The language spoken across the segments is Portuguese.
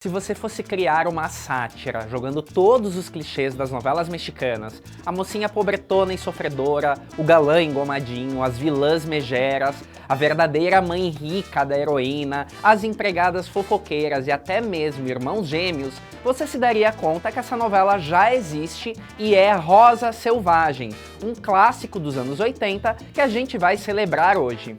Se você fosse criar uma sátira, jogando todos os clichês das novelas mexicanas, a mocinha pobretona e sofredora, o galã engomadinho, as vilãs megeras, a verdadeira mãe rica da heroína, as empregadas fofoqueiras e até mesmo irmãos gêmeos, você se daria conta que essa novela já existe e é Rosa Selvagem, um clássico dos anos 80 que a gente vai celebrar hoje.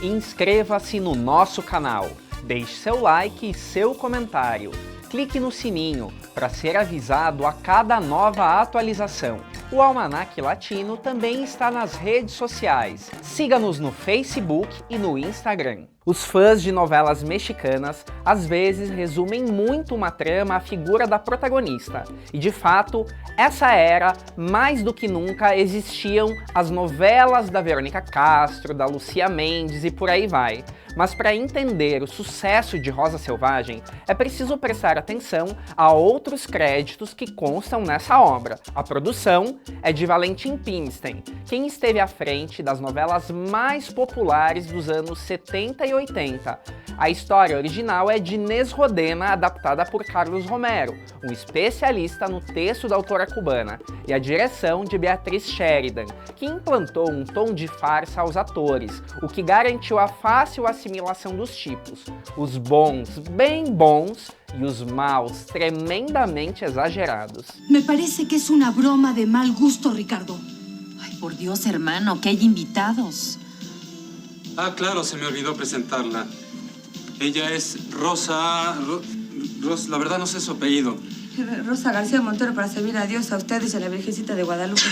Inscreva-se no nosso canal, deixe seu like e seu comentário, clique no sininho para ser avisado a cada nova atualização. O Almanac Latino também está nas redes sociais, siga-nos no Facebook e no Instagram. Os fãs de novelas mexicanas às vezes resumem muito uma trama à figura da protagonista, e de fato, essa era, mais do que nunca, existiam as novelas da Verônica Castro, da Lucía Méndez e por aí vai. Mas para entender o sucesso de Rosa Selvagem, é preciso prestar atenção a outros créditos que constam nessa obra. A produção é de Valentim Pimstein, quem esteve à frente das novelas mais populares dos anos 70 e 80. A história original é de Inés Rodena, adaptada por Carlos Romero, um especialista no texto da autora cubana, e a direção de Beatriz Sheridan, que implantou um tom de farsa aos atores, o que garantiu a fácil assimilação dos tipos, os bons bem bons e os maus tremendamente exagerados. Me parece que es una broma de mal gusto, Ricardo. Ay, por Dios, hermano, que hay invitados. Ah, claro, se me olvidó presentarla. Ella es Rosa... la verdad no sé su apellido. Rosa García Montero, para servir a Dios, a ustedes y a la Virgencita de Guadalupe.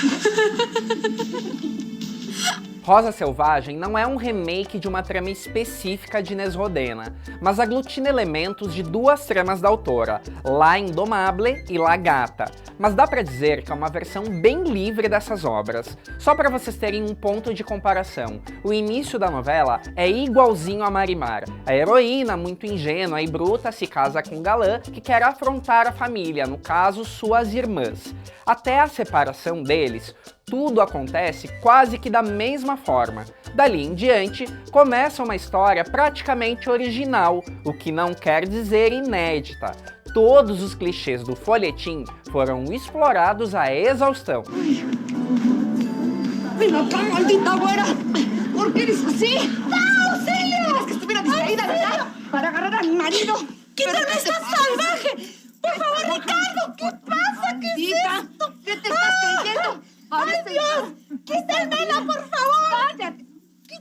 Rosa Selvagem não é um remake de uma trama específica de Inés Rodena, mas aglutina elementos de duas tramas da autora, La Indomable e La Gata, mas dá pra dizer que é uma versão bem livre dessas obras. Só para vocês terem um ponto de comparação, o início da novela é igualzinho a Marimar. A heroína, muito ingênua e bruta, se casa com um galã que quer afrontar a família, no caso, suas irmãs. Até a separação deles, tudo acontece quase que da mesma forma. Dali em diante, começa uma história praticamente original, o que não quer dizer inédita. Todos os clichês do folhetim foram explorados à exaustão. ¡Ven acá, maldita güera! ¿Por qué eres así? ¡No, auxilio! Es que estuviera distraída, ¿verdad? Para agarrar a mi marido. ¡Quítame esta salvaje! ¡Por favor, Ricardo! ¿Qué pasa? ¿Qué es esto? ¿Qué te estás creyendo? ¡Ay, Dios! ¡Quítame, por favor! ¡Cállate!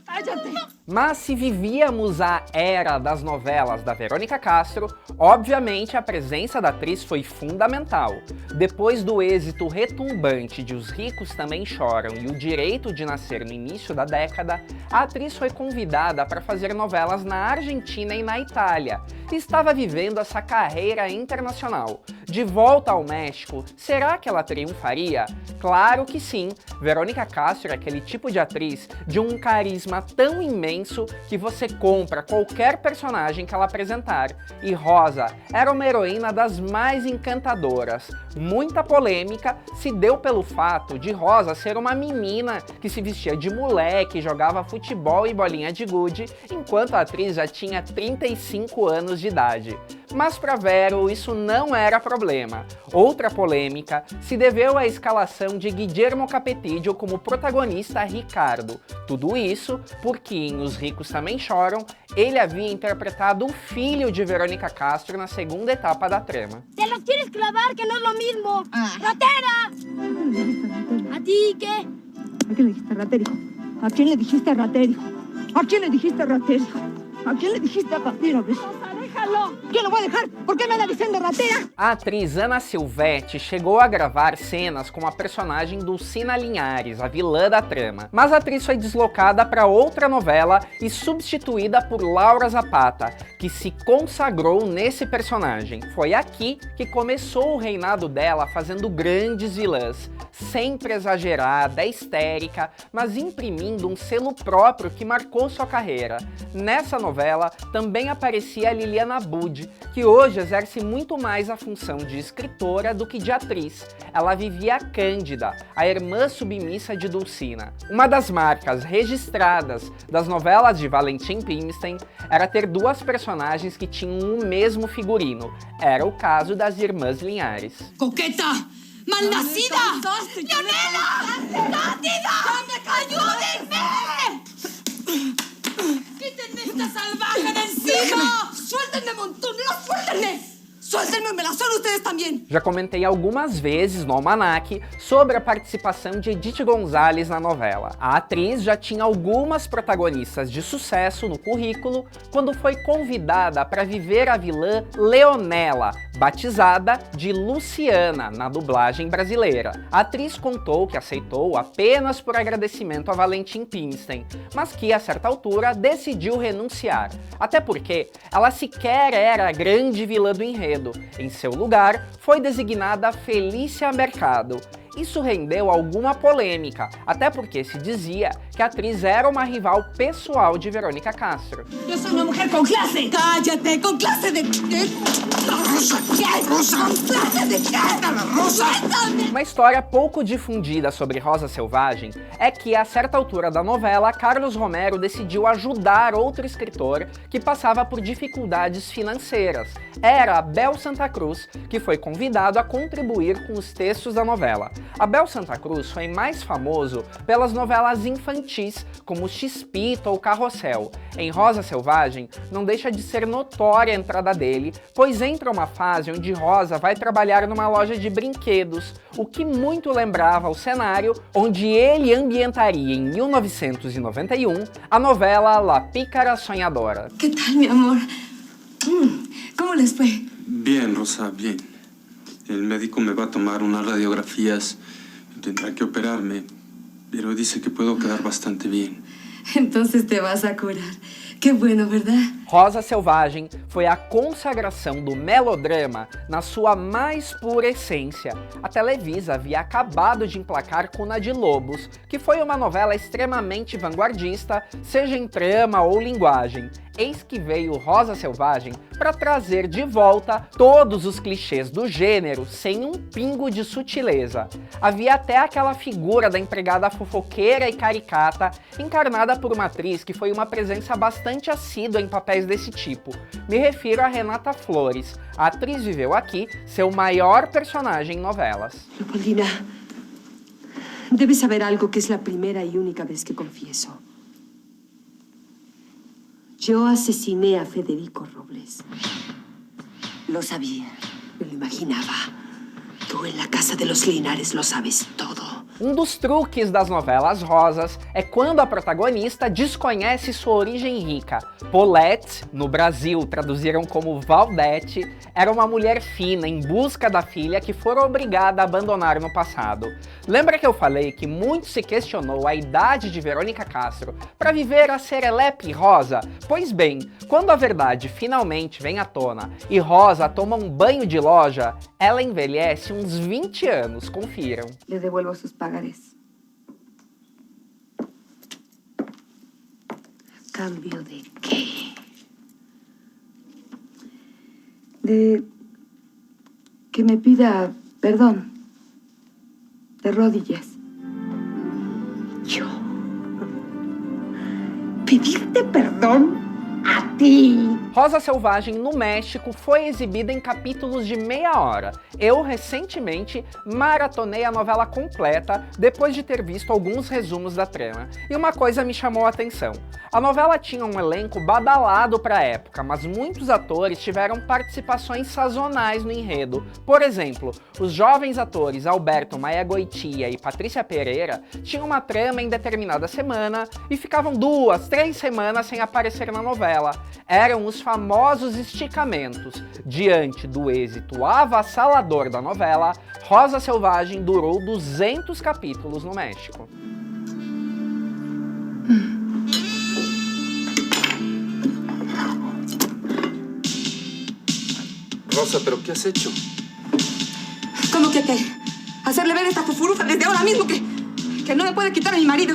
¡Cállate! Mas se vivíamos a era das novelas da Verônica Castro, obviamente a presença da atriz foi fundamental. Depois do êxito retumbante de Os Ricos Também Choram e O Direito de Nascer no início da década, a atriz foi convidada para fazer novelas na Argentina e na Itália. Estava vivendo essa carreira internacional. De volta ao México, será que ela triunfaria? Claro que sim! Verônica Castro é aquele tipo de atriz de um carisma tão imenso que você compra qualquer personagem que ela apresentar. E Rosa era uma heroína das mais encantadoras. Muita polêmica se deu pelo fato de Rosa ser uma menina que se vestia de moleque, jogava futebol e bolinha de gude, enquanto a atriz já tinha 35 anos de idade. Mas para Vero isso não era problema. Outra polêmica se deveu à escalação de Guillermo Capetillo como protagonista Ricardo. Tudo isso porque em Os Ricos Também Choram, ele havia interpretado o filho de Verônica Castro na segunda etapa da trama. ¡Te los quieres clavar, que no es lo mismo! ¡Ratera! ¿A ti qué? ¿A quién le dijiste ratérico? ¿A quién le dijiste ratérico? ¿A quién le dijiste ratérico? ¿A quién le dijiste ratérico? ¡Rosa, déjalo! ¿Quién lo voy a dejar? ¿Por qué me anda diciendo ratera? A atriz Ana Silvetti chegou a gravar cenas com a personagem Dulcina Linhares, a vilã da trama, mas a atriz foi deslocada para outra novela e substituída por Laura Zapata, que se consagrou nesse personagem. Foi aqui que começou o reinado dela fazendo grandes vilãs, sempre exagerada, histérica, mas imprimindo um selo próprio que marcou sua carreira. Nessa novela também aparecia Liliana Bud, Hollywood, que hoje exerce muito mais a função de escritora do que de atriz. Ela vivia Cândida, a irmã submissa de Dulcina. Uma das marcas registradas das novelas de Valentim Pimstein era ter duas personagens que tinham o mesmo figurino. Era o caso das irmãs Linhares. ¡Coqueta! ¡Malnacida! ¡Leonela! ¡Cátida! ¡Ayúdenme! ¡Quítenme esta salvaje de encima! ¡Suéltenme, Montúnula! ¡Suéltenme! ¡Suéltenme! ¡Me la son ustedes también! Já comentei algumas vezes no Almanac sobre a participação de Edith Gonzalez na novela. A atriz já tinha algumas protagonistas de sucesso no currículo quando foi convidada para viver a vilã Leonela, batizada de Luciana na dublagem brasileira. A atriz contou que aceitou apenas por agradecimento a Valentim Pimstein, mas que a certa altura decidiu renunciar, até porque ela sequer era a grande vilã do enredo. Em seu lugar, foi designada Felícia Mercado. Isso rendeu alguma polêmica, até porque se dizia que a atriz era uma rival pessoal de Verônica Castro. Yo soy una mujer con clase. ¡Cállate! ¿Con clase de qué? ¡Rosa! ¿Qué? ¡Rosa! ¿Con clase de qué? ¡Rosa! Uma história pouco difundida sobre Rosa Selvagem é que, a certa altura da novela, Carlos Romero decidiu ajudar outro escritor que passava por dificuldades financeiras. Era Abel Santa Cruz, que foi convidado a contribuir com os textos da novela. Abel Santa Cruz foi mais famoso pelas novelas infantis, como Chispita ou Carrossel. Em Rosa Selvagem, não deixa de ser notória a entrada dele, pois entra uma fase onde Rosa vai trabalhar numa loja de brinquedos, o que muito lembrava o cenário onde ele ambientaria em 1991 a novela La Pícara Sonhadora. ¿Qué tal, mi amor? ¿Cómo les fue? Bien, Rosa, bien. El médico me va a tomar unas radiografías. Tendrá que operarme, pero dice que puedo quedar bastante bien. Entonces te vas a curar. Qué bueno, ¿verdad? Rosa Selvagem foi a consagração do melodrama na sua mais pura essência. A Televisa havia acabado de emplacar Cuna de Lobos, que foi uma novela extremamente vanguardista, seja em trama ou linguagem. Eis que veio Rosa Selvagem para trazer de volta todos os clichês do gênero sem um pingo de sutileza. Havia até aquela figura da empregada fofoqueira e caricata, encarnada por uma atriz que foi uma presença bastante assídua em papéis desse tipo. Me refiro a Renata Flores. A atriz viveu aqui seu maior personagem em novelas. Leopoldina, debes saber algo que es la primera y única vez que confieso. Yo asesiné a Federico Robles. Lo sabía, me lo imaginaba. Tú en la casa de los Linares lo sabes todo. Um dos truques das novelas rosas é quando a protagonista desconhece sua origem rica. Paulette, no Brasil traduziram como Valdete, era uma mulher fina em busca da filha que fora obrigada a abandonar no passado. Lembra que eu falei que muito se questionou a idade de Verônica Castro para viver a serelepe Rosa? Pois bem, quando a verdade finalmente vem à tona e Rosa toma um banho de loja, ela envelhece uns 20 anos, confiram. Le devuelvo sus pagarés. ¿Cambio de qué? De que me pida perdón. De rodillas. ¿Yo? ¿Pedirte perdón? A ti! Rosa Selvagem no México foi exibida em capítulos de meia hora. Eu, recentemente, maratonei a novela completa depois de ter visto alguns resumos da trama. E uma coisa me chamou a atenção. A novela tinha um elenco badalado para a época, mas muitos atores tiveram participações sazonais no enredo. Por exemplo, os jovens atores Alberto Maia Goitia e Patrícia Pereira tinham uma trama em determinada semana e ficavam 2, 3 semanas sem aparecer na novela. Eram os famosos esticamentos. Diante do êxito avassalador da novela, Rosa Selvagem durou 200 capítulos no México. Rosa, ¿pero qué has hecho? ¿Cómo que qué? Hacerle ver esta fufurufa desde ahora mismo que no me puede quitar a mi marido.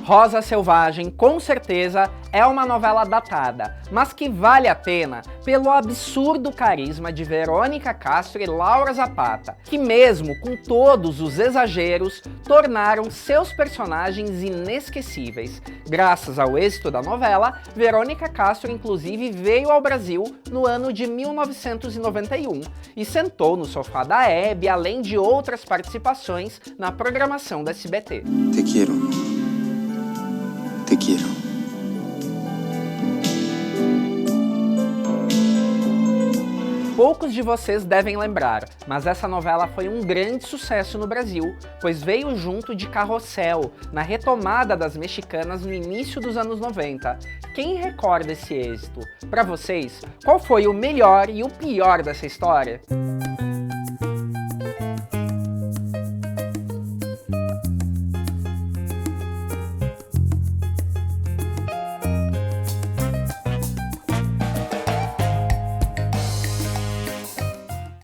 Rosa Selvagem, com certeza, é uma novela datada, mas que vale a pena pelo absurdo carisma de Verônica Castro e Laura Zapata, que mesmo com todos os exageros, tornaram seus personagens inesquecíveis. Graças ao êxito da novela, Verônica Castro inclusive veio ao Brasil no ano de 1991 e sentou no sofá da Hebe, além de outras participações na programação da SBT. Te quiero. Te quiero. Poucos de vocês devem lembrar, mas essa novela foi um grande sucesso no Brasil, pois veio junto de Carrossel, na retomada das mexicanas no início dos anos 90. Quem recorda esse êxito? Para vocês, qual foi o melhor e o pior dessa história?